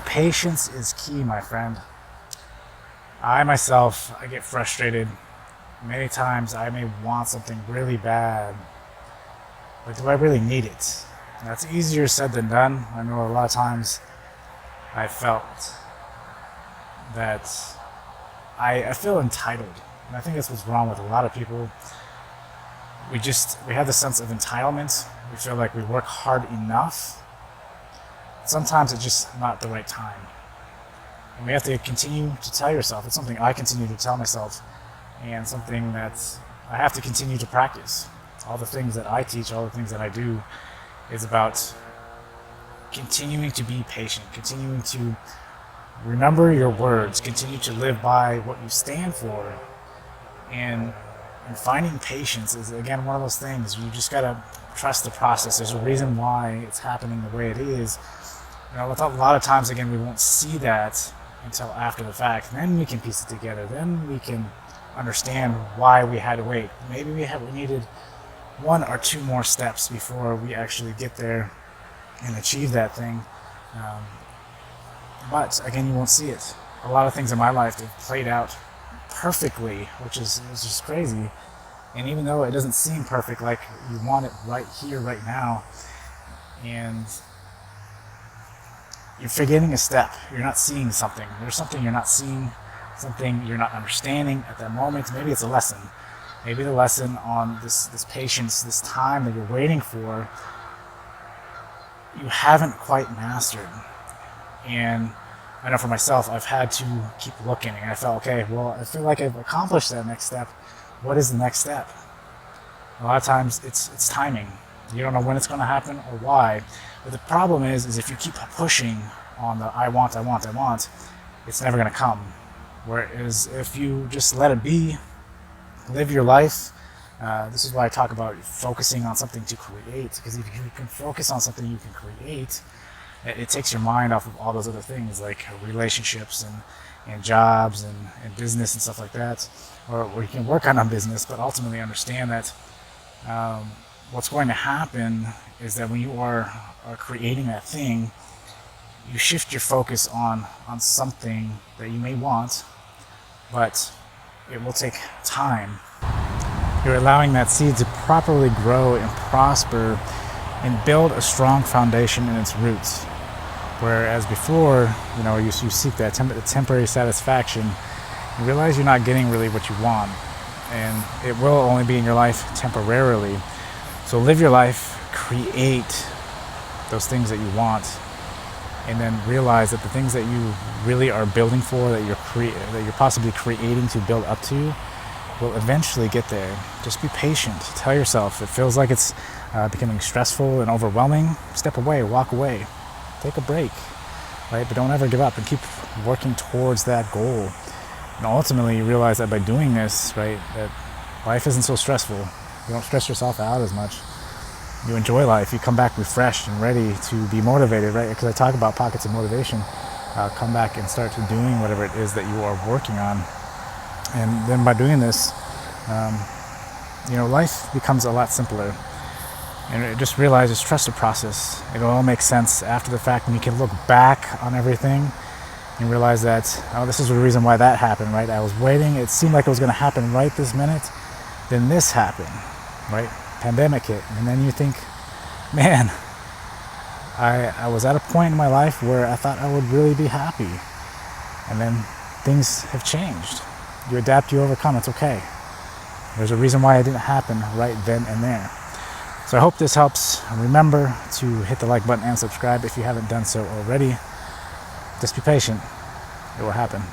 Patience is key, my friend. I get frustrated. Many times I may want something really bad, but do I really need it? And that's easier said than done. I know a lot of times I felt that I feel entitled. And I think that's what's wrong with a lot of people. We have the sense of entitlement. We feel like we work hard enough. Sometimes it's just not the right time. And we have to continue to tell yourself. It's something I continue to tell myself, and something that I have to continue to practice. All the things that I teach, all the things that I do, is about continuing to be patient, continuing to remember your words, continue to live by what you stand for, and finding patience is, again, one of those things. You just gotta trust the process. There's a reason why it's happening the way it is. A lot of times, again, we won't see that until after the fact. Then we can piece it together. Then we can understand why we had to wait. Maybe we needed one or two more steps before we actually get there and achieve that thing. But again, you won't see it. A lot of things in my life have played out perfectly, which is just crazy. And even though it doesn't seem perfect, like you want it right here, right now, and you're forgetting a step. You're not seeing something. There's something you're not seeing, something you're not understanding at that moment. Maybe it's a lesson. Maybe the lesson on this patience, this time that you're waiting for, you haven't quite mastered. And I know for myself, I've had to keep looking, and I felt, okay, well, I feel like I've accomplished that next step. What is the next step? A lot of times it's timing. You don't know when it's going to happen or why. But the problem is if you keep pushing on the I want, it's never going to come. Whereas if you just let it be, live your life, this is why I talk about focusing on something to create. Because if you can focus on something you can create, it takes your mind off of all those other things like relationships and jobs and business and stuff like that. Or you can work on a business, but ultimately understand that what's going to happen is that when you are creating that thing, you shift your focus on something that you may want, but it will take time. You're allowing that seed to properly grow and prosper and build a strong foundation in its roots. Whereas before, you seek that temporary satisfaction, you realize you're not getting really what you want, and it will only be in your life temporarily. So live your life, create those things that you want, and then realize that the things that you really are building for, that you're possibly creating to build up to, will eventually get there. Just be patient. Tell yourself it feels like it's becoming stressful and overwhelming. Step away, walk away, take a break, right? But don't ever give up and keep working towards that goal. And ultimately, you realize that by doing this, right, that life isn't so stressful. You don't stress yourself out as much. You enjoy life. You come back refreshed and ready to be motivated, right? Because I talk about pockets of motivation. Come back and start to doing whatever it is that you are working on. And then by doing this, life becomes a lot simpler. And just realize, trust the process. It'll all make sense after the fact, and you can look back on everything and realize that, this is the reason why that happened, right? I was waiting. It seemed like it was going to happen right this minute. Then this happened, right? Pandemic hit. And then you think, man, I was at a point in my life where I thought I would really be happy. And then things have changed. You adapt, you overcome. It's okay. There's a reason why it didn't happen right then and there. So I hope this helps. Remember to hit the like button and subscribe if you haven't done so already. Just be patient. It will happen.